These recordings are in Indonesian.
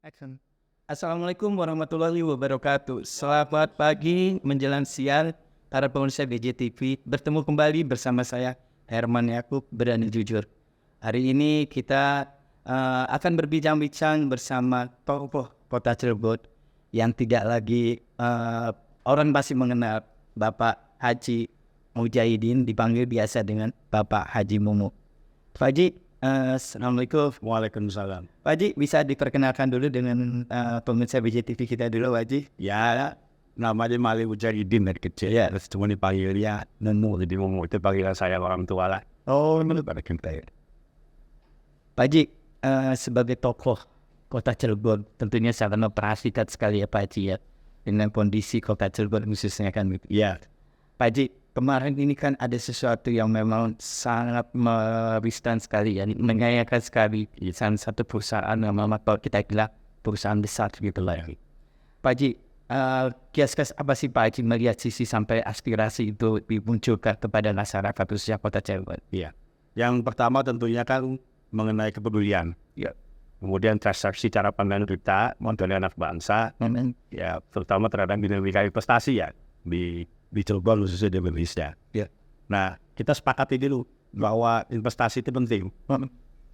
Action. Assalamualaikum warahmatullahi wabarakatuh. Selamat pagi menjelang siang para pemirsa BJTV. Bertemu kembali bersama saya Herman Yakub, Berani Jujur. Hari ini kita akan berbincang-bincang bersama tokoh Kota Cirebon yang tidak lagi orang masih mengenal Bapak Haji Mujahidin, dipanggil biasa dengan Bapak Haji Mumu. Pak Haji, Assalamualaikum. Waalaikumsalam. Pak Haji, bisa diperkenalkan dulu dengan pemirsa BJTV kita dulu, Pak Haji? Ya, namanya Mali Mujahidin dari kecil. Ya, cuma dipanggilnya Mumu. Jadi Mumu itu panggilan saya orang tua lah. Oh, Pada kita. Pak Haji, sebagai tokoh Kota Cirebon, tentunya sangat memperhatikan sekali ya Pak Haji ya, dengan kondisi Kota Cirebon khususnya kan gitu. Ya, Pak Haji, kemarin ini kan ada sesuatu yang memang sangat meriskan sekali ya, menyayangkan sekali. Salah satu perusahaan yang memang kalau kita bilang perusahaan besar gitu lah. Pak Haji, kias-kias apa sih Pak Haji melihat sisi sampai aspirasi itu dimunculkan kepada masyarakat khususnya Kota Cirebon? iya. Yang pertama tentunya kan mengenai kepedulian. Ya. Kemudian transaksi cara pandang kita, dari anak bangsa, ya terutama terhadap dinamika investasi ya di Cirebon khususnya di Indonesia. Ya. Nah, kita sepakati dulu bahwa investasi itu penting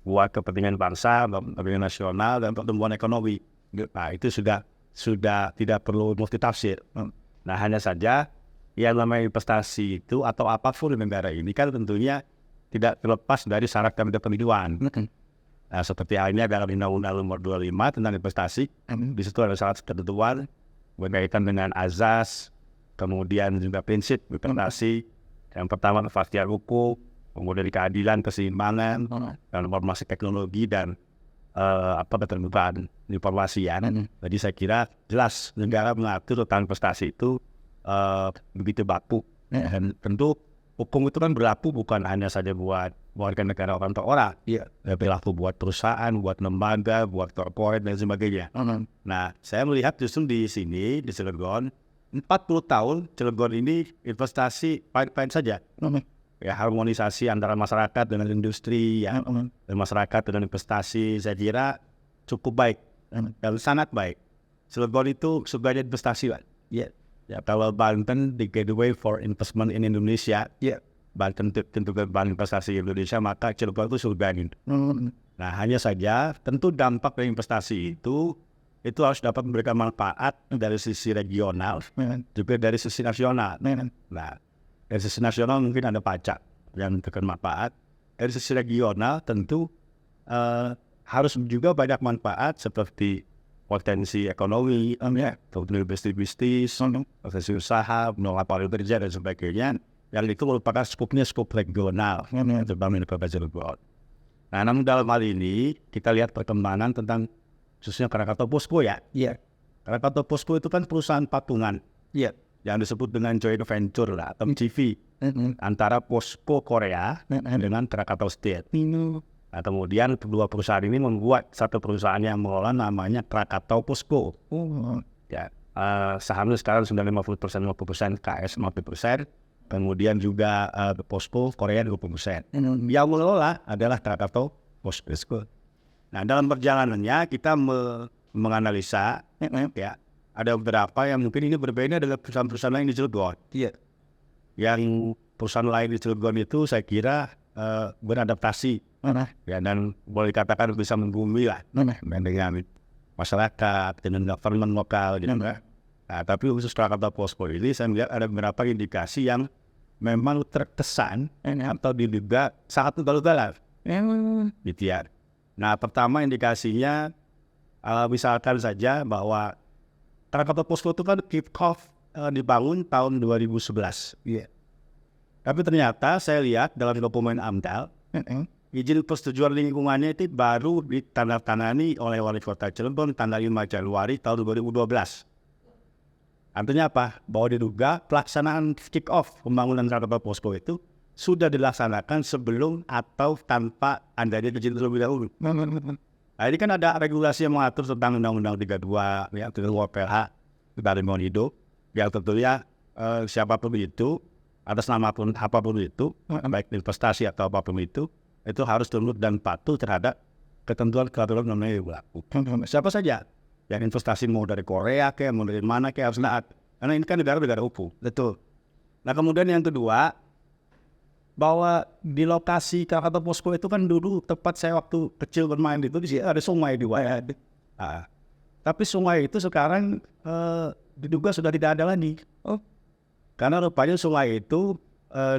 buat kepentingan bangsa, kepentingan nasional dan pertumbuhan ekonomi. Nah, itu sudah tidak perlu multitafsir. Nah, hanya saja yang namanya investasi itu atau apapun di negara ini kan tentunya tidak terlepas dari syarat dan ketentuan. Nah, seperti halnya dalam Undang-Undang Nomor 25 tentang investasi, di situ ada syarat ketentuan berkaitan dengan azas, kemudian juga prinsip investasi. Yang pertama kepastian hukum, kemudian keadilan, keseimbangan, dan informasi teknologi dan keterbukaan informasi ya. Jadi saya kira jelas negara mengatur tentang investasi itu begitu baku. Dan tentu hukum itu kan berlaku bukan hanya saja buat warga negara orang per orang, berlaku buat perusahaan, buat lembaga, buat korporat dan sebagainya. Nah, saya melihat justru di sini di Cilegon 40 tahun Cilegon ini investasi fine saja. Ya, harmonisasi antara masyarakat dengan industri ya, dan masyarakat dengan investasi saya kira cukup baik dan sangat baik. Cilegon itu surganya investasi kan. Ya, kalau Banten the gateway for investment in Indonesia, Banten tentu bank investasi Indonesia, maka Cilegon itu surganya. Nah, hanya saja tentu dampak dari investasi itu harus dapat memberikan manfaat dari sisi regional, juga dari sisi nasional. Nah, dari sisi nasional mungkin ada pajak yang memberikan manfaat. Dari sisi regional tentu harus juga banyak manfaat seperti potensi ekonomi, bisnis, potensi usaha, lapangan kerja dan sebagainya. Yang itu merupakan skup regional, terutama di Kota Cirebon. Nah, namun dalam hal ini kita lihat perkembangan tentang khususnya Krakatau Posko ya. Krakatau Posko itu kan perusahaan patungan, yang disebut dengan joint venture lah atau JV antara Posko Korea dengan Krakatau State. Nah, kemudian kedua perusahaan ini membuat satu perusahaan yang mengelola namanya Krakatau Posko. Ya, sahamnya sekarang sudah 50%, KS 50%, kemudian juga Posko Korea 20%. Yang mengelola adalah Krakatau Posko. Nah, dalam perjalanannya kita menganalisa, ya, ada beberapa yang mungkin ini berbeda dengan perusahaan-perusahaan lain di Cilegon. Yang perusahaan lain di Cilegon itu saya kira beradaptasi, ya, dan boleh dikatakan bisa membumi lah dengan masyarakat, dengan government lokal, gitu. Nah, tapi khusus Krakatau Posko ini saya melihat ada beberapa indikasi yang memang terkesan atau diduga sangat ugal-ugalan, gitu ya. Nah, pertama indikasinya misalkan saja bahwa Krakatau Posko itu kan kick off dibangun tahun 2011. Tapi ternyata saya lihat dalam dokumen AMDAL, izin persetujuan lingkungannya itu baru ditandatangani oleh Wali Kota Cirebon tanggal 5 Januari tahun 2012. Artinya apa? Bahwa diduga pelaksanaan kick off pembangunan Krakatau Posko itu sudah dilaksanakan sebelum atau tanpa adanya izin terlebih dahulu. Nah, ini kan ada regulasi yang mengatur tentang Undang-Undang 32, ya, tentang WPH, tentang lingkungan hidup, yang tentunya siapapun itu, atas nama apapun itu, baik investasi atau apapun itu harus tunduk dan patuh terhadap ketentuan peraturan yang berlaku. Siapa saja Yang investasi mau dari Korea kayak mau dari mana kayak harus naat. Karena ini kan negara hukum. Betul. Nah kemudian yang kedua, bahwa di lokasi Krakatau Posko itu kan dulu tempat saya waktu kecil bermain itu di sini ada sungai di bawah. Tapi sungai itu sekarang diduga sudah tidak ada lagi. Karena rupanya sungai itu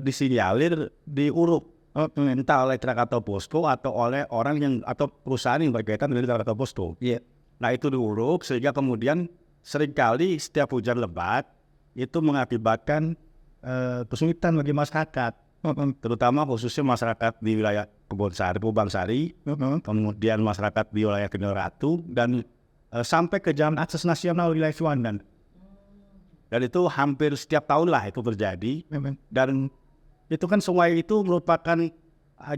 disinyalir diuruk entah oleh Krakatau Posko atau oleh orang yang atau perusahaan yang berkaitan dengan Krakatau Posko. Nah itu diuruk sehingga kemudian seringkali setiap hujan lebat itu mengakibatkan kesulitan bagi masyarakat, terutama khususnya masyarakat di wilayah Kubangsari, kemudian masyarakat di wilayah Kendal Ratu dan sampai ke jalan akses nasional wilayah Ciwandan. Dan itu hampir setiap tahun lah itu terjadi. Dan itu kan sungai itu merupakan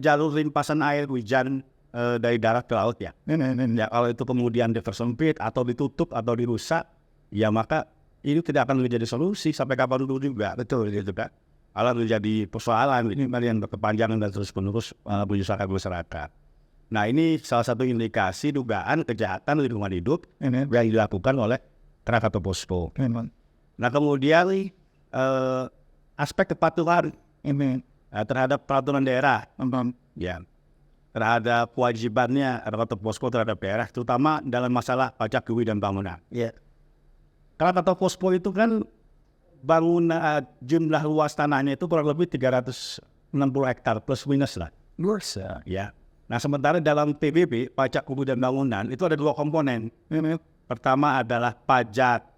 jalur limpasan air hujan dari darat ke laut ya. Ya kalau itu kemudian dipersempit atau ditutup atau dirusak, ya maka ini tidak akan menjadi solusi sampai kapan dulu juga. Betul gitu kan. Kalau menjadi persoalan ini yang berkepanjangan dan terus menerus menyusahkan masyarakat. Nah ini salah satu indikasi dugaan kejahatan lingkungan hidup yang dilakukan oleh Krakatau Posko. Nah kemudian aspek kepatuhan terhadap peraturan daerah, ya, terhadap kewajibannya Krakatau Posko terhadap daerah, terutama dalam masalah pajak kewi dan bangunan. Krakatau Posko itu kan bangunan jumlah luas tanahnya itu kurang lebih 360 hektar plus minus lah. Luas ya. Nah sementara dalam PBB pajak kewi dan bangunan itu ada dua komponen. Pertama adalah pajak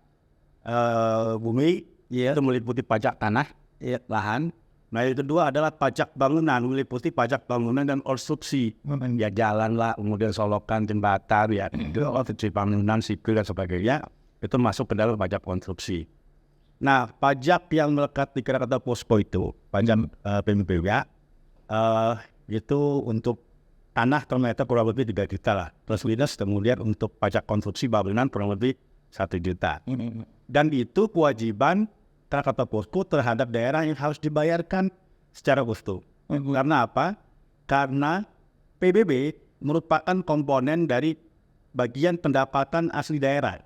bumi, itu meliputi pajak tanah, lahan. Nah yang kedua adalah pajak bangunan, meliputi pajak bangunan dan konstruksi, ya jalan lah, kemudian solokan, jembatan, ya itu bangunan sipil dan sebagainya, itu masuk ke dalam pajak konstruksi. Nah pajak yang melekat di Krakatau Posko itu, pajak PMBW, itu untuk tanah ternyata kurang lebih 3 juta lah, plus minus. Kemudian untuk pajak konstruksi bangunan kurang lebih 1 juta. Dan itu kewajiban Krakatau Posko terhadap daerah yang harus dibayarkan secara utuh. Karena apa? Karena PBB merupakan komponen dari bagian pendapatan asli daerah.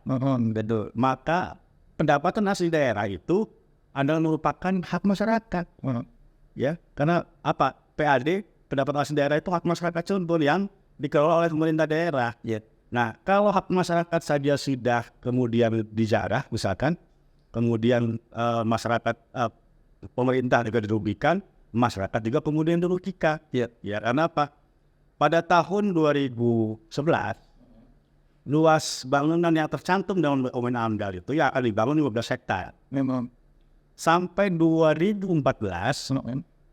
Betul. Maka pendapatan asli daerah itu adalah merupakan hak masyarakat. Ya, karena apa? PAD, pendapatan asli daerah itu hak masyarakat contoh yang dikelola oleh pemerintah daerah. Nah, kalau hak masyarakat saja sudah kemudian dijarah, misalkan, kemudian masyarakat pemerintah juga dirugikan, masyarakat juga kemudian dirugikan. Ya, karena apa? Pada tahun 2011, luas bangunan yang tercantum dalam dokumen AMDAL itu ya akan dibangun 15 hektar. Sampai 2014,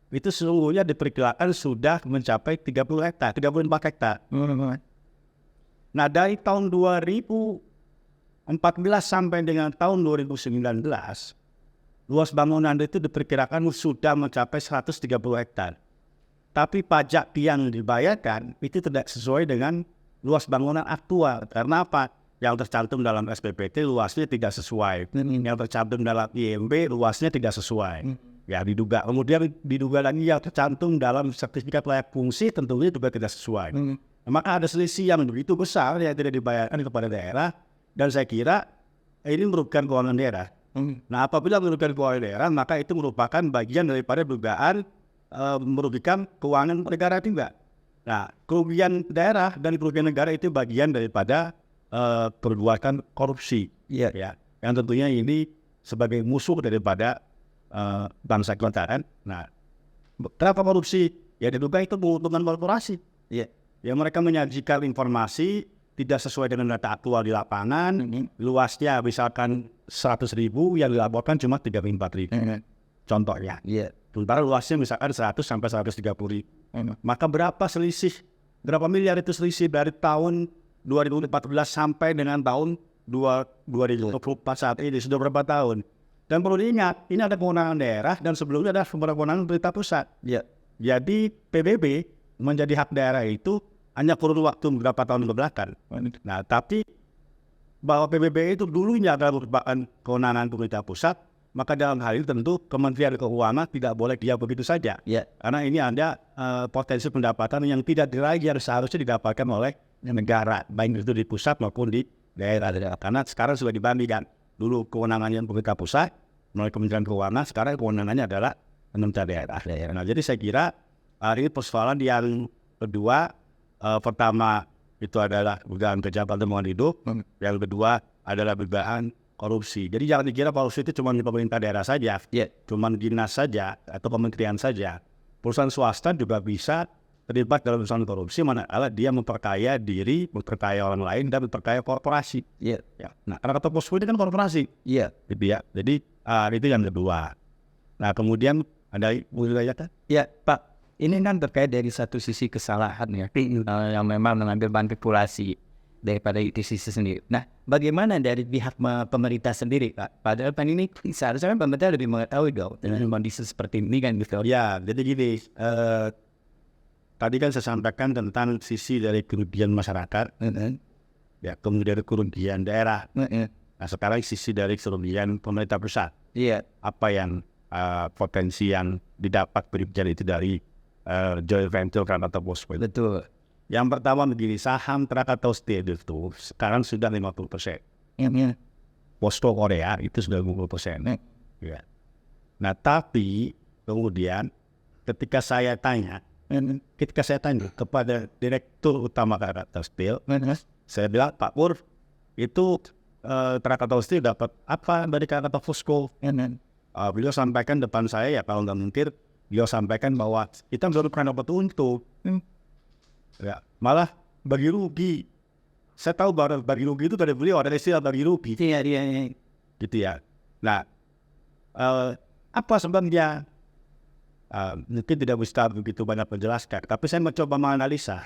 itu sesungguhnya diperkirakan sudah mencapai 30 hektar, 34 hektar. Nah dari tahun 2014 sampai dengan tahun 2019, luas bangunan itu diperkirakan sudah mencapai 130 hektar. Tapi pajak yang dibayarkan itu tidak sesuai dengan luas bangunan aktual. Karena apa? Yang tercantum dalam SPPT luasnya tidak sesuai. Yang tercantum dalam IMB luasnya tidak sesuai. Ya diduga. Kemudian diduga lagi yang tercantum dalam sertifikat layak fungsi tentunya juga tidak sesuai. Maka ada selisih yang begitu besar yang tidak dibayarkan kepada daerah, dan saya kira ini merugikan keuangan daerah. Nah apabila merugikan keuangan daerah, maka itu merupakan bagian daripada dugaan merugikan keuangan negara juga. Nah kerugian daerah dan kerugian negara itu bagian daripada perbuatan korupsi, ya, yang tentunya ini sebagai musuh daripada bangsa kita kan. Nah kenapa korupsi? Ya diduga itu menguntungkan korporasi. Ya mereka menyajikan informasi tidak sesuai dengan data aktual di lapangan, luasnya misalkan 100.000 yang dilaporkan cuma 34.000. Contohnya. Sementara luasnya misalkan 100 sampai 130.000. Maka berapa miliar itu selisih dari tahun 2014 sampai dengan tahun 2024 saat ini, sudah berapa tahun. Dan perlu diingat, ini ada kewenangan daerah dan sebelumnya ada kewenangan pemerintah pusat. Jadi PBB menjadi hak daerah itu hanya kurun waktu beberapa tahun ke belakang. Nah, tapi bahwa PBB itu dulunya adalah merupakan kewenangan pemerintah pusat, maka dalam hal ini tentu Kementerian Keuangan tidak boleh diam begitu saja. Karena ini ada potensi pendapatan yang tidak diraih yang seharusnya didapatkan oleh negara, baik itu di pusat maupun di daerah. Karena sekarang sudah dibandingkan. Dulu kewenangannya pemerintah pusat, melalui Kementerian Keuangan, sekarang kewenangannya adalah pemerintah daerah. Nah, jadi saya kira ini persoalan yang kedua, pertama itu adalah dugaan kejahatan lingkungan hidup, yang kedua adalah dugaan korupsi. Jadi jangan dikira korupsi itu cuma di pemerintah daerah saja, cuma dinas saja atau kementerian saja. Perusahaan swasta juga bisa terlibat dalam urusan korupsi, manakala dia memperkaya diri, memperkaya orang lain, dan memperkaya korporasi. Ya. Nah, Krakatau Posko ini kan korporasi. Gitu ya. Jadi itu yang kedua. Nah, kemudian ada wilayah kan? Ya, Pak. Ini kan terkait dari satu sisi kesalahan ya, yang memang mengambil manipulasi daripada itu sisi sendiri. Nah, bagaimana dari pihak pemerintah sendiri, Pak? Padahal kan ini seharusnya pemerintah lebih mengetahui dong dengan kondisi seperti ini kan gitu. Ya, jadi gini. Tadi kan saya sampaikan tentang sisi dari kerugian masyarakat, ya, kemudian kerugian daerah. Nah, sekarang sisi dari kerugian pemerintah pusat. Apa yang potensi yang didapat kerugian itu dari joint venture Krakatau Posko. Betul. Yang pertama begini, saham Krakatau Steel itu sekarang sudah 50%. Posko Korea itu sudah 50%. Ya. Nah, tapi kemudian ketika saya tanya kepada Direktur Utama Krakatau Steel, saya bilang, Pak Pur, itu Krakatau Steel dapat apa dari Krakatau Posko? Beliau sampaikan depan saya, ya kalau nggak mungkin, beliau sampaikan bahwa kita baru pernah dapat untung. Ya, malah bagi rugi. Saya tahu bahwa bagi rugi itu dari beliau ada istilah bagi rugi. Gitu ya. Nah, apa sebabnya? Mungkin tidak bisa begitu banyak menjelaskan, tapi saya mencoba menganalisa.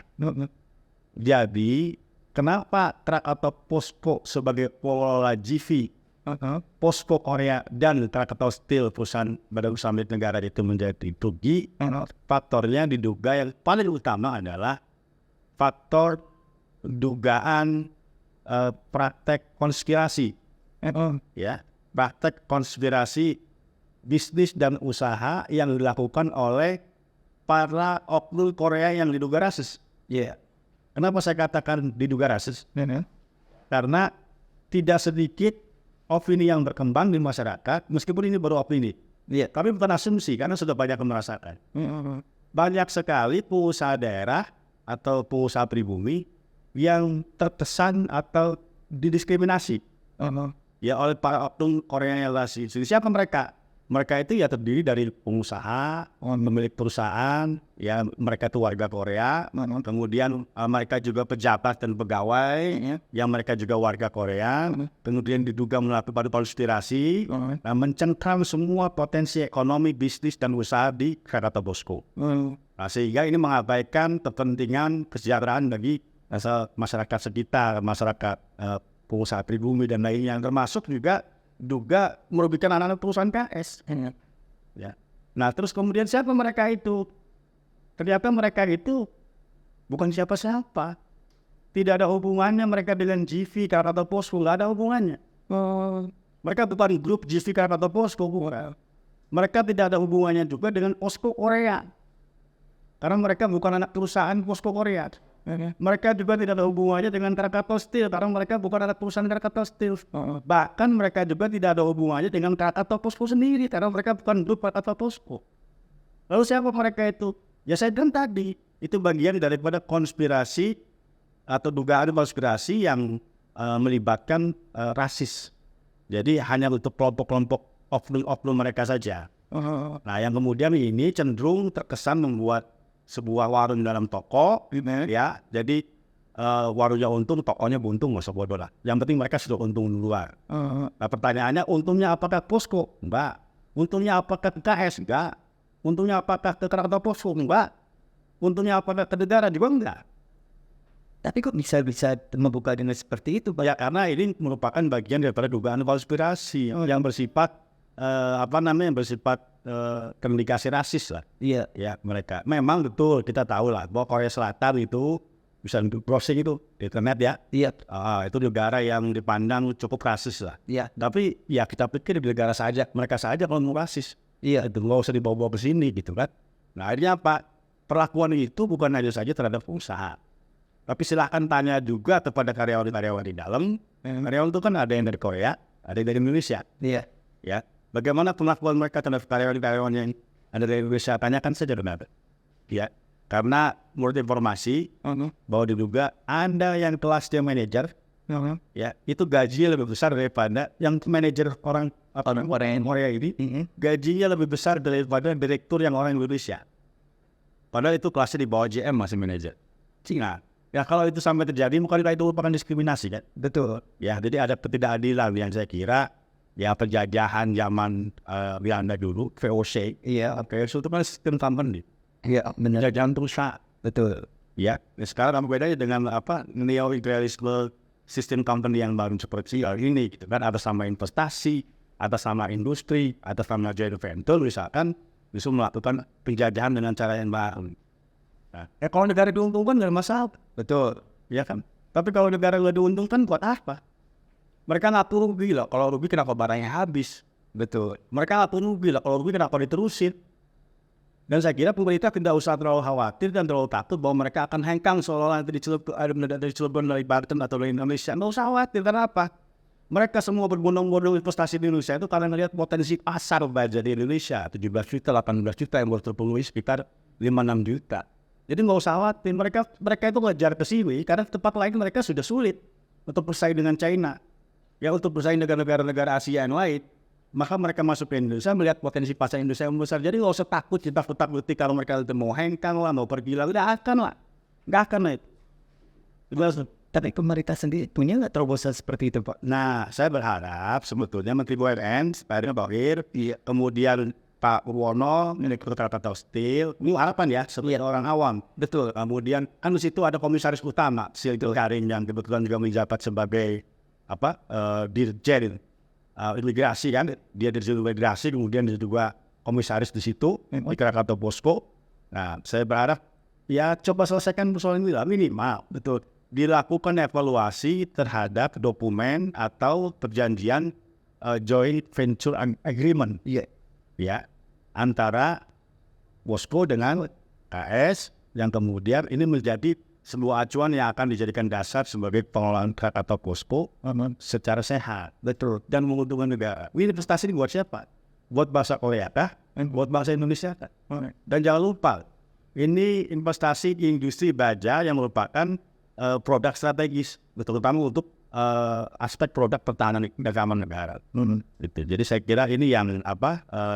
Jadi, kenapa Krakatau Posko sebagai pengelola GV, Posko Korea dan Krakatau Steel perusahaan badan usaha milik negara itu menjadi rugi? Faktornya diduga yang paling utama adalah faktor dugaan praktek konspirasi, ya, praktek konspirasi bisnis dan usaha yang dilakukan oleh para oknum Korea yang diduga rasis. Kenapa saya katakan diduga rasis? Karena tidak sedikit opini yang berkembang di masyarakat, meskipun ini baru opini. Tapi bukan asumsi, karena sudah banyak yang merasakan. Banyak sekali pengusaha daerah atau pengusaha pribumi yang terkesan atau didiskriminasi ya oleh para oknum Korea yang rasis. Siapa mereka? Mereka itu ya terdiri dari pengusaha, pemilik perusahaan, ya mereka itu warga Korea, kemudian mereka juga pejabat dan pegawai, yang mereka juga warga Korea, kemudian diduga melakukan konspirasi, mencengkram semua potensi ekonomi, bisnis dan usaha di Krakatau Posko. Nah, sehingga ini mengabaikan kepentingan kesejahteraan bagi masyarakat sekitar, masyarakat pengusaha pribumi dan lainnya, termasuk juga merugikan anak-anak perusahaan KS. Ya. Nah, terus kemudian siapa mereka itu? Ternyata mereka itu bukan siapa-siapa. Tidak ada hubungannya mereka dengan GV Krakatau Posko, nggak ada hubungannya. Mereka bukan grup GV Krakatau Posko, bukan. Mereka tidak ada hubungannya juga dengan Posko Korea. Karena mereka bukan anak perusahaan Posko Korea. Mereka juga tidak ada hubungannya dengan Krakatau Steel, karena mereka bukan anak perusahaan Krakatau Steel. Bahkan mereka juga tidak ada hubungannya dengan Krakatau Posko sendiri, karena mereka bukan grup Krakatau Posko. Lalu siapa mereka itu? Ya saya bilang tadi, itu bagian daripada konspirasi atau dugaan konspirasi yang melibatkan rasis. Jadi hanya untuk kelompok-kelompok oknum mereka saja. Nah, yang kemudian ini cenderung terkesan membuat sebuah warung dalam toko, ya. Jadi warungnya untung, tokonya buntung, nggak usah bodoh lah. Yang penting mereka sudah untung duluan. Nah, pertanyaannya, untungnya apakah Posko? Enggak. Untungnya apakah ke KS? Enggak. Untungnya apakah ke Krakatau Posko? Enggak. Untungnya apakah ke negara? Juga enggak. Tapi kok bisa membuka dengan seperti itu, Pak? Ya, karena ini merupakan bagian daripada dugaan konspirasi yang bersifat bersifat komunikasi rasis lah. Ya mereka. Memang betul kita tahu lah bahwa Korea Selatan itu bisa browsing itu di internet ya. Itu negara yang dipandang cukup rasis lah. Tapi ya kita pikir di negara saja, mereka saja kalau mau rasis. Itu nggak usah dibawa-bawa ke sini gitu kan. Nah, akhirnya apa? Perlakuan itu bukan hanya saja terhadap pengusaha, Tapi silahkan tanya juga kepada karyawan-karyawan di dalam. Karyawan itu kan ada yang dari Korea, ada yang dari Indonesia. Iya. Ya, bagaimana pengakuan mereka terhadap karyawan-karyawan yang ada dari Indonesia? Tanyakan saja benar. Ya, karena menurut informasi bahwa diduga ada yang kelasnya manajer, ya itu gajinya lebih besar daripada yang manajer orang Korea ini. Gajinya lebih besar daripada direktur yang orang Indonesia. Padahal itu kelasnya di bawah GM masih manajer. Nah, ya kalau itu sampai terjadi, bukan itu merupakan diskriminasi kan? Betul. Ya, jadi ada ketidakadilan yang saya kira ya penjajahan zaman Belanda dulu, VOC. Iya. VOC itu kan sistem company. Iya, benar. Penjajahan perusahaan. Betul. Ya, sekarang apa bedanya dengan neo-imperialisme sistem company yang baru seperti ini gitu kan? Atas nama investasi, atas nama industri, atas nama joint venture misalkan, bisa melakukan penjajahan dengan cara yang baru. Nah, kalau negara diuntungkan nggak ada masalah. Betul. Ya kan? Tapi kalau negara nggak diuntungkan buat apa? Mereka nggak perlu rugi lah. Kalau rugi kenapa barangnya habis? Betul. Mereka nggak perlu rugi lah. Kalau rugi kenapa diterusin? Dan saya kira pemerintah tidak usah terlalu khawatir dan terlalu takut bahwa mereka akan hengkang seolah-olah nanti dari Cilegon, dari Banten atau dari Indonesia. Nggak usah khawatir. Kenapa? Mereka semua berbondong-bondong investasi di Indonesia itu karena melihat potensi pasar baja di Indonesia. 17 juta, 18 juta yang baru terpenuhi sekitar 5-6 juta. Jadi nggak usah khawatir. Mereka itu ngejar ke sini karena tempat lain mereka sudah sulit untuk bersaing dengan China. Ya untuk bersaing dengan negara-negara Asia yang lain. Maka mereka masuk ke Indonesia melihat potensi pasar Indonesia yang besar. Jadi nggak usah takut, takut-takuti kalau mereka itu mau hengkang lah, mau pergi lah. Nggak akan lah itu. Tapi pemerintah sendiri punya nggak terobosan seperti itu, Pak? Nah, saya berharap sebetulnya Menteri BUMN, Pak Erick Thohir, kemudian Pak Purwono, Direktur Krakatau Steel, ini harapan ya, sebagai orang awam. Betul. Kemudian kan di situ ada komisaris utama, Silvio Karim yang kebetulan juga menjabat sebagai Dirjen imigrasi kan, dia Dirjen imigrasi, kemudian dia juga komisaris di situ di Krakatau Posko. Nah, saya berharap ya coba selesaikan persoalan ini lah, minimal betul dilakukan evaluasi terhadap dokumen atau perjanjian joint venture agreement. Ya, antara Posko dengan KS yang kemudian ini menjadi sebuah acuan yang akan dijadikan dasar sebagai pengelolaan Krakatau Posko secara sehat. Betul. Dan menguntungkan negara. Ini investasi ini buat siapa? Buat bangsa Korea kah? Buat bangsa Indonesia kah? Dan jangan lupa, ini investasi di industri baja yang merupakan produk strategis, terutama untuk aspek produk pertahanan dan keamanan negara. Gitu. Jadi saya kira ini yang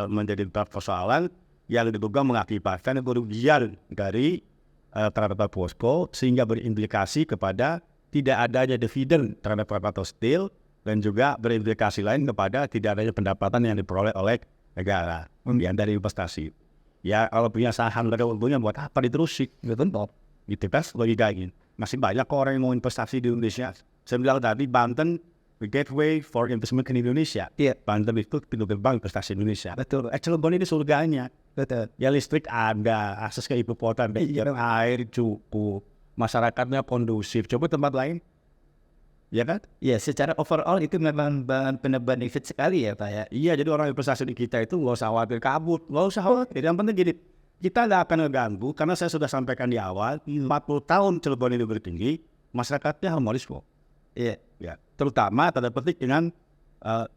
menjadi persoalan yang diduga mengakibatkan kerugian dari Krakatau Posko sehingga berimplikasi kepada tidak adanya dividen terhadap Krakatau Steel dan juga berimplikasi lain kepada tidak adanya pendapatan yang diperoleh oleh negara yang dari investasi. Ya kalau punya saham dari untungnya buat apa diterusin? Gitu kan logikanya. Masih banyak orang yang mau investasi di Indonesia. Saya bilang tadi Banten the gateway for investment in Indonesia. Banten itu pintu gerbang investasi Indonesia. Betul. Cilegon ini surganya. Betul. Ya listrik ada, akses ke ibu kota, air cukup, masyarakatnya kondusif. Coba tempat lain, ya kan? Ya, secara overall itu memang benar benefit sekali ya, Pak ya. Iya, jadi orang investasi di kita itu nggak usah khawatir kabut, nggak usah khawatir. Yang penting gini, kita nggak akan ngeganggu karena saya sudah sampaikan di awal, 40 tahun Cilegon ini bertinggi, masyarakatnya harmonis kok. Iya. Ya, terutama tanda petik dengan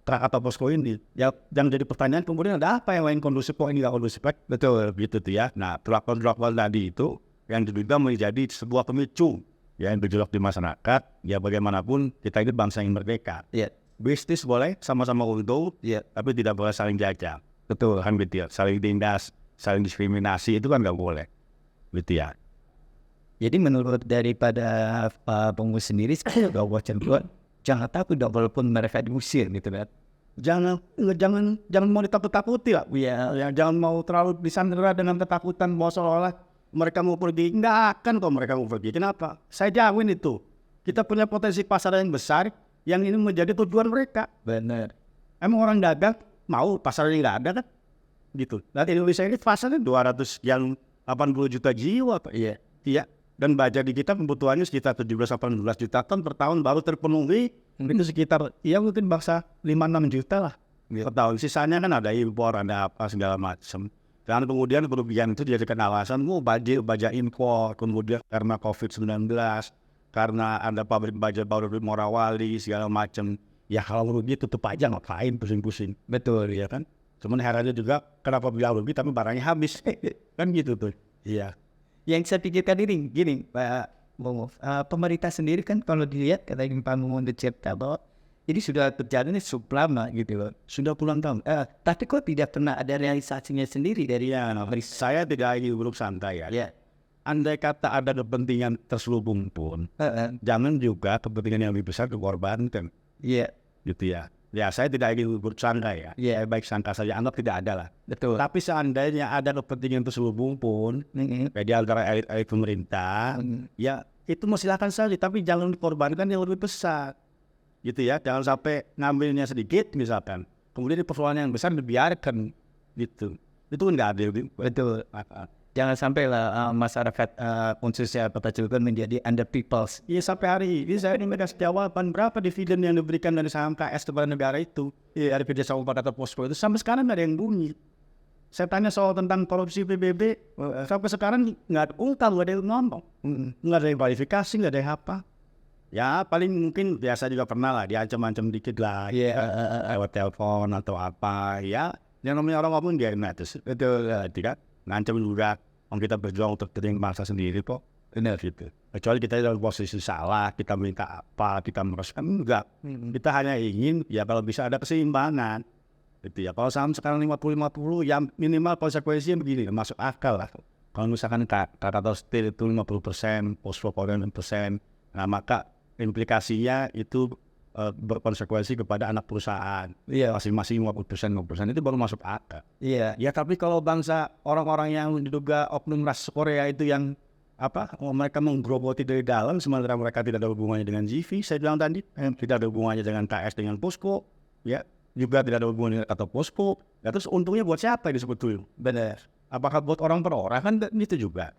Krakatau Posko ini. Ya, yang jadi pertanyaan kemudian ada apa yang lain kondusif kok ini nggak kondusif? Betul, gitu tuh ya. Nah, perlakuan tadi itu yang juga menjadi sebuah pemicu yang bergerak di masyarakat. Ya bagaimanapun kita ini bangsa yang merdeka. Bisnis boleh sama-sama untung, tapi tidak boleh saling jajah. Betul, kan gitu ya. Saling tindas, saling diskriminasi itu kan nggak boleh. Gitu ya. Jadi menurut daripada Pak Punggu sendiri, udah buat jangan takut dong walaupun mereka diusir gitu kan. Jangan mau ditakut-takuti lah. Ya, jangan mau terlalu disandera dengan ketakutan bahwa seolah-olah mereka mau pergi. Nggak akan kok mereka mau pergi. Kenapa? Saya jamin itu. Kita punya potensi pasar yang besar yang ini menjadi tujuan mereka. Benar. Emang orang dagang mau pasarnya nggak ada kan? Gitu. Nah Indonesia ini pasarnya 280 juta jiwa Pak. Iya. Dan baja di kita kebutuhannya sekitar 17-18 juta ton per tahun baru terpenuhi. Itu sekitar, ya mungkin bangsa 5-6 juta lah per tahun. Sisanya kan ada impor, ada apa segala macam. Dan kemudian kerugian itu dijadikan alasan, baja impor, kemudian karena COVID-19, karena ada pabrik baja baru di Morawali, segala macam. Ya kalau rugi tutup aja, ngapain pusing-pusing. Betul. Iya kan? Cuman herannya juga, kenapa bilang rugi tapi barangnya habis. Kan gitu tuh. Iya. Yang saya pikirkan ini, gini Pak Momo, pemerintah sendiri kan kalau dilihat, kata Pak Momo Cipta bahwa ini sudah terjadi cukup lama gitu loh. Sudah puluhan tahun. Tapi kok tidak pernah ada realisasinya sendiri dari Saya tidak ingin buruk santai ya. Ya. Andai kata ada kepentingan terselubung pun, jangan juga kepentingan yang lebih besar dikorbankan. Iya. Gitu ya. Ya saya tidak ingin buruk sangka ya. Iya. Baik sangka saja, anggap tidak ada lah. Betul. Tapi seandainya ada kepentingan terselubung pun, kayak di antara elit pemerintah, ya itu silakan saja. Tapi jangan dikorbankan yang lebih besar. Gitu ya, jangan sampai ngambilnya sedikit misalkan, kemudian persoalan yang besar dibiarkan gitu. Itu nggak adil. Betul. Jangan sampai lah masyarakat khususnya Kota Cilegon menjadi under peoples. Iya, sampai hari ini saya ingin kasih jawaban berapa dividen yang diberikan dari saham KS kepada negara itu. Iya, dari kerjasama pada posko itu sampai sekarang nggak ada yang bunyi. Saya tanya soal tentang korupsi PBB, sampai sekarang nggak ada ungkap, nggak ada yang ngomong, nggak ada yang kualifikasi, nggak ada yang apa. Ya paling mungkin biasa juga pernah lah diancam-ancam dikit lah, lewat telepon atau apa ya. Yang namanya orang ngomong dia enak, itu tidak ngancam juga. Kita berjuang untuk terima bangsa sendiri kok, benar gitu. Kecuali kita dalam posisi salah, kita minta apa, kita merasa enggak. Kita hanya ingin ya kalau bisa ada keseimbangan, gitu ya. Kalau saham sekarang 50-50, ya minimal konsekuensinya begini, masuk akal lah. Kalau misalkan Krakatau Steel itu 50%, Posko 40%, nah maka implikasinya itu berkonsekuensi kepada anak perusahaan. Iya. Masing-masing 50% itu baru masuk akal. Iya. Ya tapi kalau bangsa orang-orang yang diduga oknum ras Korea itu yang mereka menggerogoti dari dalam, sementara mereka tidak ada hubungannya dengan GV, saya bilang tadi, tidak ada hubungannya dengan KS dengan Posko, ya juga tidak ada hubungannya dengan atau Posko. Ya, terus untungnya buat siapa ini sebetulnya? Benar. Apakah buat orang per orang kan itu juga,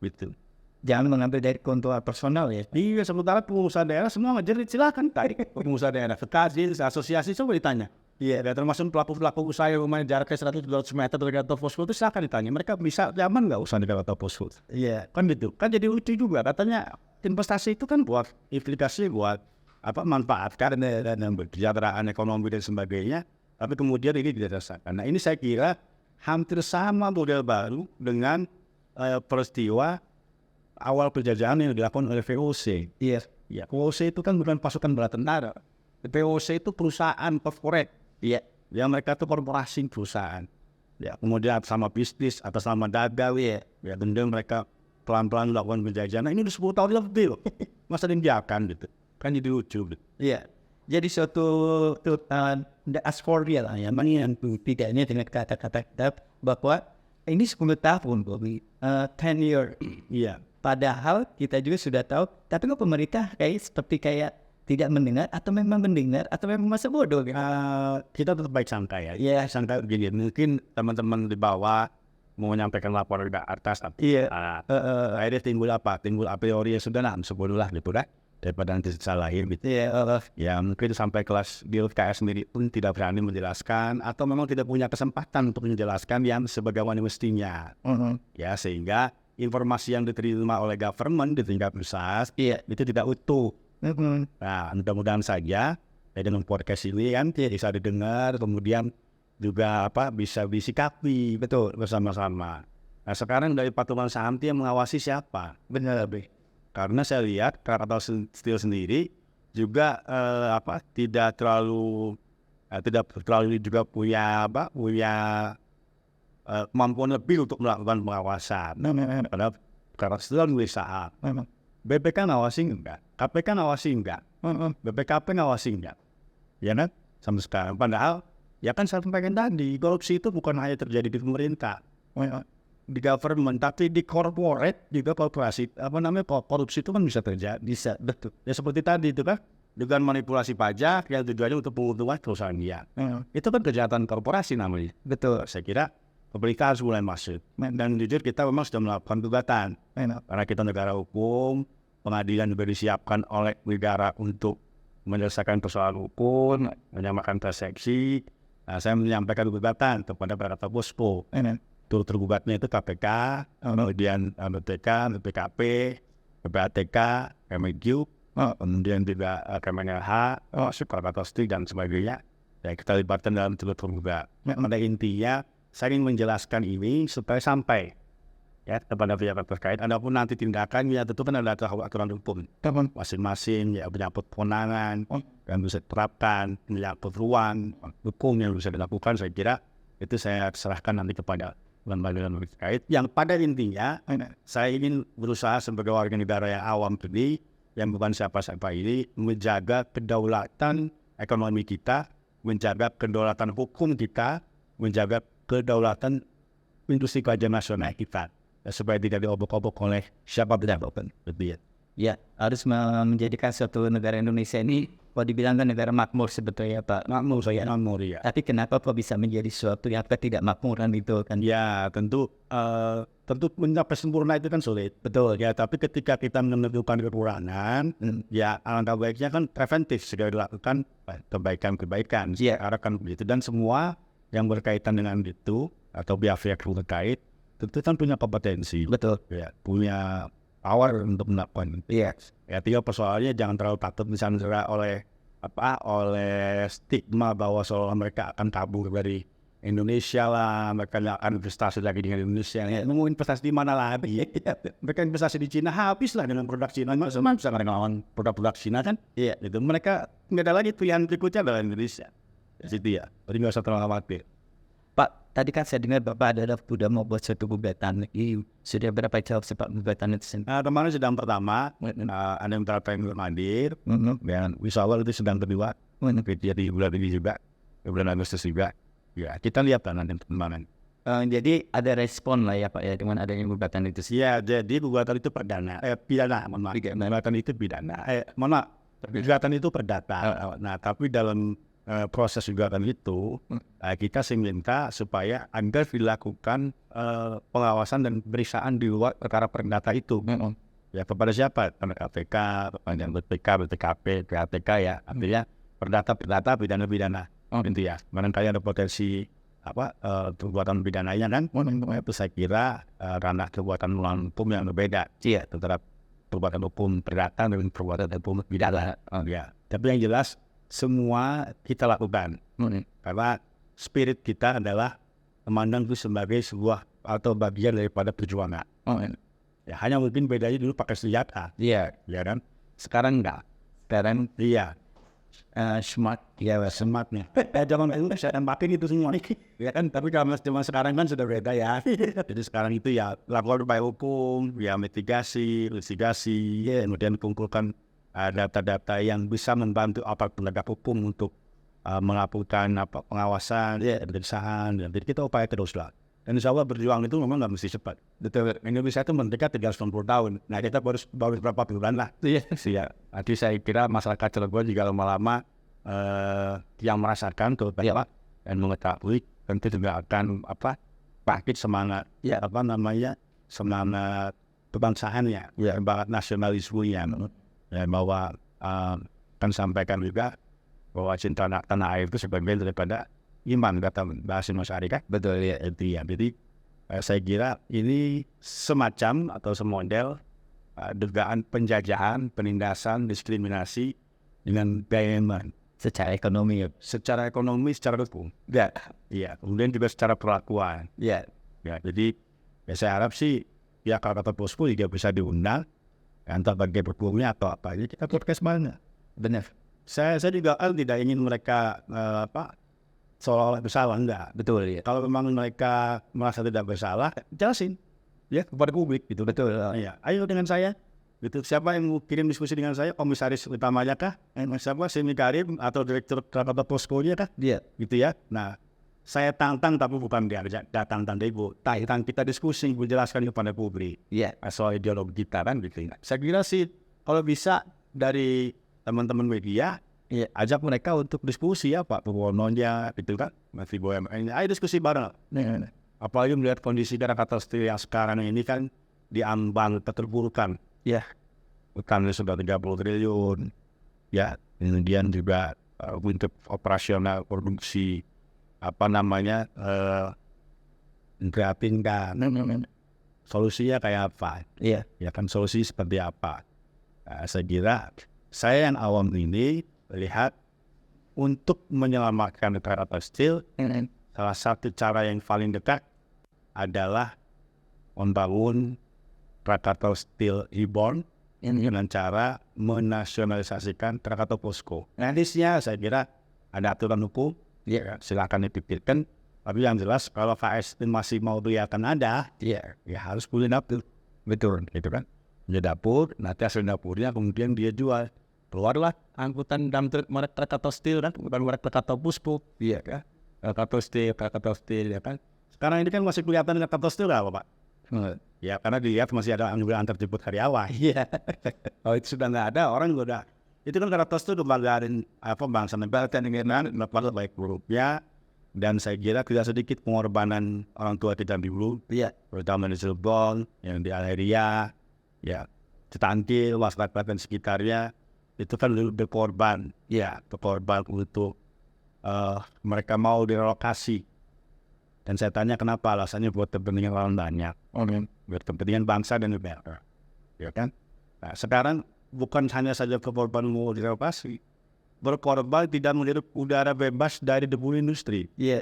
gitu. Jangan mengambil dari keuntungan personal ya. Iya, sementara pengusaha daerah semua ngejerit, silakan tarik. Pengusaha daerah, federasi, asosiasi, coba ditanya. Iya, dan termasuk pelaku-pelaku usaha yang rumahnya jaraknya 100-200 meter dari kantor Posko itu silakan ditanya. Mereka bisa nyaman nggak usaha di kantor Posko? Iya. Kan gitu. Kan jadi lucu juga. Katanya investasi itu kan buat implikasi, buat manfaatkan dan kesejahteraan ekonomi dan sebagainya. Tapi kemudian ini tidak dirasakan. Nah ini saya kira hampir sama model baru dengan peristiwa awal penjajahan yang dilakukan oleh VOC. Iya. Ya, VOC itu kan bukan pasukan bala tentara. VOC itu perusahaan corporate. Iya. Ya mereka itu korporasi perusahaan. Ya, kemudian atas nama bisnis, atas nama dagang. Iya. Ya, kemudian mereka pelan-pelan melakukan penjajahan. Nah, ini udah 10 tahun lebih loh. Masa dibiarkan gitu. Kan jadi lucu gitu. Iya. Jadi suatu asporia lah ya. Yang tidaknya dengan kata-kata kita bahwa ini 10 tahun Bobby. 10 year. Iya. Padahal kita juga sudah tahu, tapi kok pemerintah kayak tidak mendengar atau memang mendengar atau memang masa bodoh gitu. Kita tetap baik sangka ya. Iya. Sangka begini, mungkin teman-teman di bawah mau menyampaikan laporan ke atas. Iya. Akhirnya timbul apa? Timbul a priori ya sudah lah, sebodoh lah gitu kan. Daripada nanti salahin gitu. Iya. Ya mungkin sampai kelas di KS sendiri pun tidak berani menjelaskan atau memang tidak punya kesempatan untuk menjelaskan yang sebagaimana mestinya. Ya sehingga informasi yang diterima oleh government di tingkat pusat itu tidak utuh. Nah mudah-mudahan saja dengan podcast ini kan bisa didengar, kemudian juga bisa disikapi betul bersama-sama. Nah sekarang dari patungan saham itu yang mengawasi siapa? Benar lebih. Karena saya lihat Krakatau Steel sendiri juga tidak terlalu juga punya kemampuan lebih untuk melakukan pengawasan. Padahal Krakatau Steel nulis saham. BPK ngawasi enggak? KPK ngawasi enggak? BPKP ngawasi enggak? Ya kan? Sampai sekarang. Padahal ya kan saya sampaikan tadi, korupsi itu bukan hanya terjadi di pemerintah, di government, tapi di corporate juga korporasi. Korupsi itu kan bisa terjadi. Bisa, betul. Ya seperti tadi itu kan, dengan manipulasi pajak yang tujuannya untuk menguntungkan perusahaan dia. Itu kan kejahatan korporasi namanya. Betul. Saya kira pemerintah harus mulai masuk. Dan jujur kita memang sudah melakukan gugatan. Karena kita negara hukum, pengadilan juga disiapkan oleh negara untuk menyelesaikan persoalan hukum, menyamakan persepsi. Nah, saya menyampaikan gugatan kepada Krakatau Posko. turut tergugatnya itu KPK, kemudian BPK, BPKP, PPATK, Kemenq, kemudian juga Kemenelha, Soekarno-Hatta dan sebagainya. Ya, kita libatkan dalam turut tergugat. Pada intinya, saya ingin menjelaskan ini supaya sampai ya kepada pihak terkait. Adapun nanti tindakan ya tentu kan ada aturan hukum masing-masing, ya menyangkut kewenangan yang bisa diterapkan, menyangkut ruang hukum yang bisa dilakukan. Saya kira itu saya serahkan nanti kepada lembaga terkait. Yang pada intinya saya ingin berusaha sebagai warga negara yang awam ini, yang bukan siapa-siapa ini, menjaga kedaulatan ekonomi kita, menjaga kedaulatan hukum kita, menjaga kedaulatan industri kerja nasional kita, supaya tidak diobok-obok oleh siapapun. Ya, harus menjadikan suatu negara Indonesia ini, kalau dibilang kan negara makmur sebetulnya Pak. Makmur ya. Tapi kenapa kok bisa menjadi suatu yang ketidakmakmuran itu kan? Ya, tentu mencapai sempurna itu kan sulit. Betul. Ya, tapi ketika kita menemukan kekurangan, ya alangkah baiknya kan preventif segera dilakukan kebaikan. Iya. Kan begitu, dan semua yang berkaitan dengan itu atau pihak-pihak terkait tentu kan punya kompetensi. Betul. Ya, punya power untuk melakukan. Iya. Ya, tinggal persoalannya jangan terlalu takut misalnya oleh stigma bahwa seolah mereka akan kabur dari Indonesia lah, mereka akan investasi lagi dengan Indonesia. Ya, mau investasi di mana lagi? Mereka investasi di Cina, habis lah dengan produk Cina. Semua bisa ngelawan produk Cina kan? Iya. Itu mereka nggak ada lagi pilihan berikutnya adalah Indonesia. Di situ ya. Jadi nggak usah terlalu khawatir. Pak, tadi kan saya dengar Bapak sudah mau buat suatu gugatan. Sudah berapa jauh sepak gugatan itu sendiri? Kemarin sedang pertama, ada yang terkait hadir, dan wisawal itu sedang kedua. Jadi bulan ini juga, bulan Agustus juga. Ya, kita lihat lah nanti perkembangan. Jadi ada respon lah ya Pak ya dengan adanya gugatan itu sih. Ya, jadi gugatan itu pidana. Gugatan itu pidana. Gugatan itu perdata. Nah, tapi dalam proses gugatan itu kita sih minta supaya agar dilakukan pengawasan dan pemeriksaan di luar perkara perdata itu. Ya, kepada siapa? Kepada KPK, kepada BPK, BPKP, PPATK ya. Artinya perdata, pidana. Itu ya. Barangkali ada potensi perbuatan pidananya kan. Itu saya kira ranah perbuatan melawan hukum yang berbeda. Iya. Antara perbuatan hukum perdata dengan perbuatan hukum pidana. Ya. Tapi yang jelas semua kita lakukan. Karena spirit kita adalah memandang itu sebagai sebuah atau bagian daripada perjuangan. Ya, hanya mungkin bedanya dulu pakai senjata. Iya. Ya kan? Sekarang enggak. Sekarang Iya. smart. Ya, smartnya. Zaman dulu saya tempatin itu semua. Ya kan? Tapi kalau zaman sekarang kan sudah beda ya. Jadi sekarang itu ya lakukan upaya hukum, ya mitigasi, investigasi, ya, kemudian kumpulkan data-data yang bisa membantu aparat penegak hukum untuk melakukan pengawasan, pemeriksaan, dan jadi kita upaya terus lah. Dan insya Allah berjuang itu memang nggak mesti cepat. Betul. Indonesia itu merdeka 390 tahun. Nah, kita baru berapa bulan lah. Iya. Jadi saya kira masyarakat Cilegon juga lama-lama yang merasakan terutama dan mengetahui tentu juga akan bangkit semangat semangat kebangsaannya, semangat nasionalismenya. Ya, bahwa kan sampaikan juga bahwa cinta tanah air itu sebagian daripada iman, kata bahasa Mas Ari kan. Betul ya, itu ya. Jadi saya kira ini semacam atau semodel dugaan penjajahan, penindasan, diskriminasi dengan gaya iman. Secara ekonomi secara hukum. Ya. Iya. Kemudian juga secara perlakuan. Ya. Ya, jadi saya harap sih ya kata Posko juga bisa diundang. Entah bagian hukumnya atau apa, jadi kita podcast mana? Benar. Saya juga tidak ingin mereka seolah-olah bersalah, enggak. Betul ya. Kalau memang mereka merasa tidak bersalah, jelasin ya kepada publik gitu. Betul. Ya, ayo dengan saya. Gitu. Siapa yang mau kirim diskusi dengan saya? Komisaris utamanya kah? Siapa? Semi Karim atau direktur Krakatau Posko-nya kah? Iya. Gitu ya. Nah, saya tantang tapi bukan datang ibu. Tantang kita diskusi, menjelaskan kepada publik. Iya. Soal ideologi kita kan gitu. Saya kira sih kalau bisa dari teman-teman media, ajak mereka untuk diskusi ya Pak Purwononya gitu kan, Mas BUMN-nya. Ayo diskusi bareng. Apalagi melihat kondisi Krakatau Steel yang sekarang ini kan diambang keterburukan. Ya. Utangnya sudah 30 triliun. Ya, kemudian juga untuk operasional produksi memprihatinkan. Solusinya kayak apa? Iya. Ya kan, solusi seperti apa? Saya kira saya yang awam ini melihat untuk menyelamatkan Krakatau Steel, salah satu cara yang paling dekat adalah membangun Krakatau Steel Reborn dengan cara menasionalisasikan Krakatau POSCO. Nantinya saya kira ada aturan hukum, ya silakan dipikirkan. Tapi yang jelas kalau KS masih mau kelihatan ada, ya harus punya dapur. Betul, gitu kan? Punya dapur, nanti hasil dapurnya kemudian dia jual. Keluarlah angkutan dalam merek Krakatau Steel kan, bukan merek Krakatau POSCO, iya kan? Krakatau Steel, ya kan? Sekarang ini kan masih kelihatan Krakatau Steel apa, Pak? Ya karena dilihat masih ada ambil antar jemput karyawan. Iya. Oh itu sudah nggak ada, orang udah. Itu kan Krakatau Steel kebanggaan bangsa negara dan negara lepas baik buruknya. Dan saya kira tidak sedikit pengorbanan orang tua kita dulu, terutama di Cirebon, yang di Aleria, ya Cetangkil, masyarakat dan sekitarnya, itu kan berkorban, berkorban untuk mereka mau direlokasi. Dan saya tanya kenapa, alasannya buat kepentingan orang banyak, buat kepentingan bangsa dan negara, ya kan? Nah sekarang bukan hanya saja berkorban mau direlokasi, berkorban tidak menghirup udara bebas dari debu industri. Ya.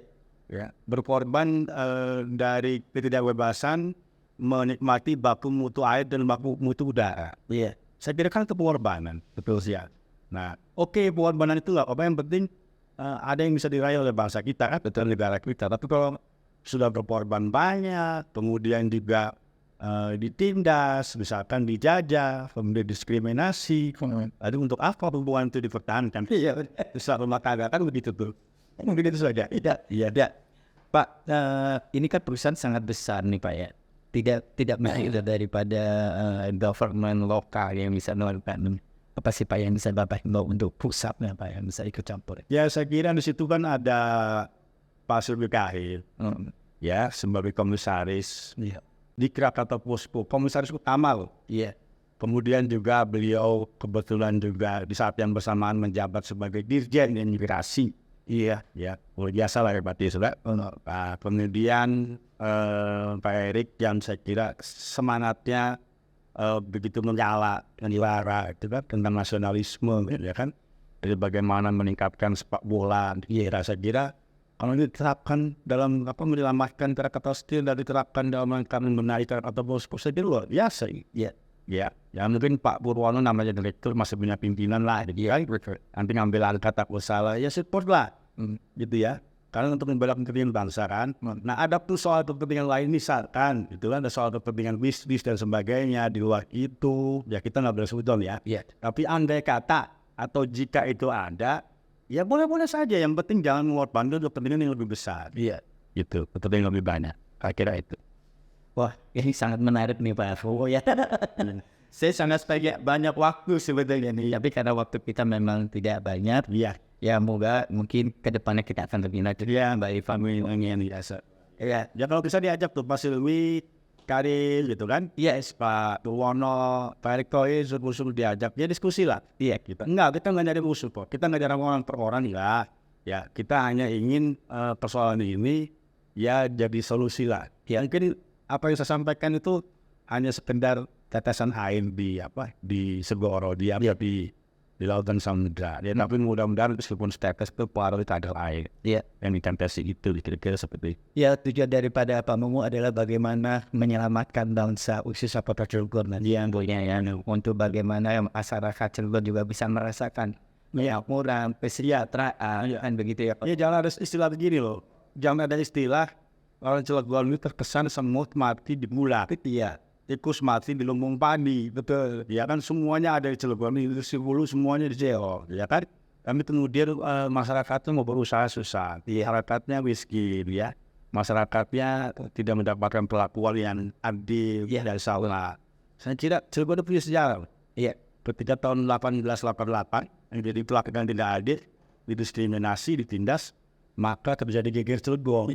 Berkorban dari ketidakbebasan menikmati baku mutu air dan baku mutu udara. Saya kira kan itu pengorbanan, betul sih ya. Nah, oke, pengorbanan itu apa yang penting ada yang bisa diraih oleh bangsa kita, kan, betul negara kita. Tapi kalau sudah berkorban banyak, kemudian juga ditindas, misalkan dijajah, kemudian diskriminasi. Lalu untuk apa hubungan itu dipertahankan? Besar rumah tangga kan begitu tuh. Mungkin itu saja. Iya. Pak, ini kan perusahaan sangat besar nih Pak ya. Tidak mengalir daripada government lokal yang bisa melakukan apa sih Pak yang bisa Bapak himbau untuk pusatnya Pak yang bisa ikut campur? Ya saya kira di situ kan ada Pak Sulbikahil, ya sebagai komisaris. Di Krakatau POSCO, komisaris utama loh. Kemudian juga beliau kebetulan juga di saat yang bersamaan menjabat sebagai Dirjen Imigrasi. Ya, luar biasa lah hebatnya sudah. Kemudian Pak Erik yang saya kira semangatnya begitu menyala, itu kan tentang nasionalisme, ya kan. Jadi bagaimana meningkatkan sepak bola. Saya kira kalau diterapkan dalam menyelamatkan Krakatau Steel dan diterapkan dalam rangka membenahi Krakatau POSCO, saya kira luar biasa. Ya mungkin Pak Purwono namanya direktur masih punya pimpinan lah, nanti ngambil angkat tak salah, ya support lah, gitu ya. Karena untuk membela kepentingan bangsa kan. Nah ada tuh soal kepentingan lain misalkan, itu kan ada soal kepentingan bisnis dan sebagainya di luar itu, ya kita nggak boleh sebutkan ya. Tapi andai kata atau jika itu ada, ya boleh-boleh saja, yang penting jangan mengorbankan kepentingan yang lebih besar. Gitu, kepentingan yang lebih banyak. Kira itu. Wah, ini sangat menarik nih Pak Arfo ya. Saya sangat banyak waktu sebetulnya nih, tapi karena waktu kita memang tidak banyak. Ya mungkin ke depannya kita akan lebih lanjut Mbak Iva yang biasa. Ya kalau bisa diajak tuh Pak Silwi, Karil gitu kan. Pak Purwono, Pak Erick Thohir, suruh diajak, ya diskusi lah. Kita nggak nyari musuh kok. Kita nggak nyari orang per orang lah. Ya kita hanya ingin persoalan ini ya jadi solusi lah. Mungkin apa yang saya sampaikan itu hanya sekedar tetesan air di segoro di lautan samudra. Tapi mudah-mudahan meskipun tetes itu paruh itu ada air. Yang ditempesi itu kira-kira seperti itu. Ya tujuan daripada Pak Mumu adalah bagaimana menyelamatkan bangsa khususnya Kota Cilegon yang untuk bagaimana masyarakat Cilegon juga bisa merasakan kemakmuran, kesejahteraan kan begitu ya. Jangan ada istilah begini loh. Jangan ada istilah orang Cilegon itu terkesan semut mati di bulat. Tikus mati di lumbung padi, betul. Ya kan semuanya ada di Cilegon, itu Sibulu semuanya di Jero, ya kan. Kami kemudian masyarakatnya mau berusaha susah, masyarakatnya miskin, ya. Masyarakatnya tidak mendapatkan perlakuan yang adil dan salah. Saya kira Cilegon punya sejarah. Ketika tahun 1888 yang jadi perlakuan tidak adil, didiskriminasi, ditindas, maka terjadi geger Cilegon.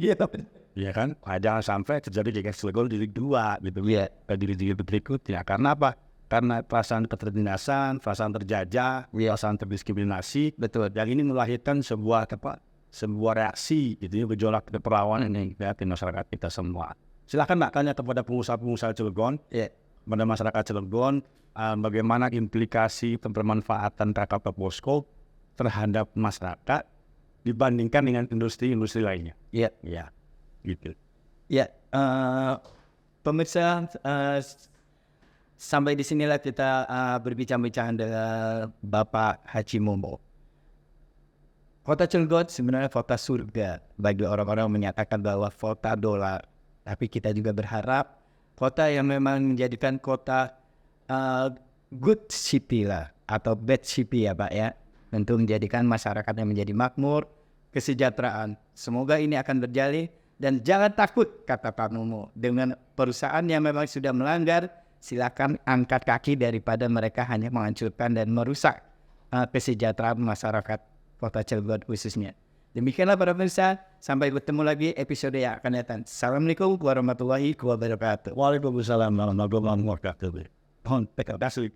Ya kan, jangan sampai terjadi geger Cilegon di Liga 2 gitu. Di Liga berikutnya. Karena apa? Karena perasaan ketertindasan, perasaan terjajah, perasaan terdiskriminasi. Betul. Yang ini melahirkan sebuah sebuah reaksi gitu ya, gejolak perlawanan yang kita di masyarakat kita semua. Silakan Mbak tanya kepada pengusaha-pengusaha Cilegon, kepada masyarakat Cilegon, bagaimana implikasi pemanfaatan KKP Posko terhadap masyarakat dibandingkan dengan industri-industri lainnya. Ya, Gitu. ya. Pemirsa, sampai di sinilah kita berbincang-bincang dengan Bapak Haji Momo. Kota Cilegon sebenarnya kota surga bagi orang-orang yang menyatakan bahwa kota dolar. Tapi kita juga berharap kota yang memang menjadikan kota good city lah, atau bad city ya Pak ya, untuk menjadikan masyarakatnya menjadi makmur, kesejahteraan. Semoga ini akan berjalin, dan jangan takut kata Pak Momo, dengan perusahaan yang memang sudah melanggar, silakan angkat kaki daripada mereka hanya menghancurkan dan merusak kesejahteraan masyarakat Kota Cilegon khususnya. Demikianlah para pemirsa, sampai bertemu lagi episode yang akan datang. Assalamualaikum warahmatullahi wabarakatuh. Waalaikumsalam warahmatullahi wabarakatuh. Terima kasih.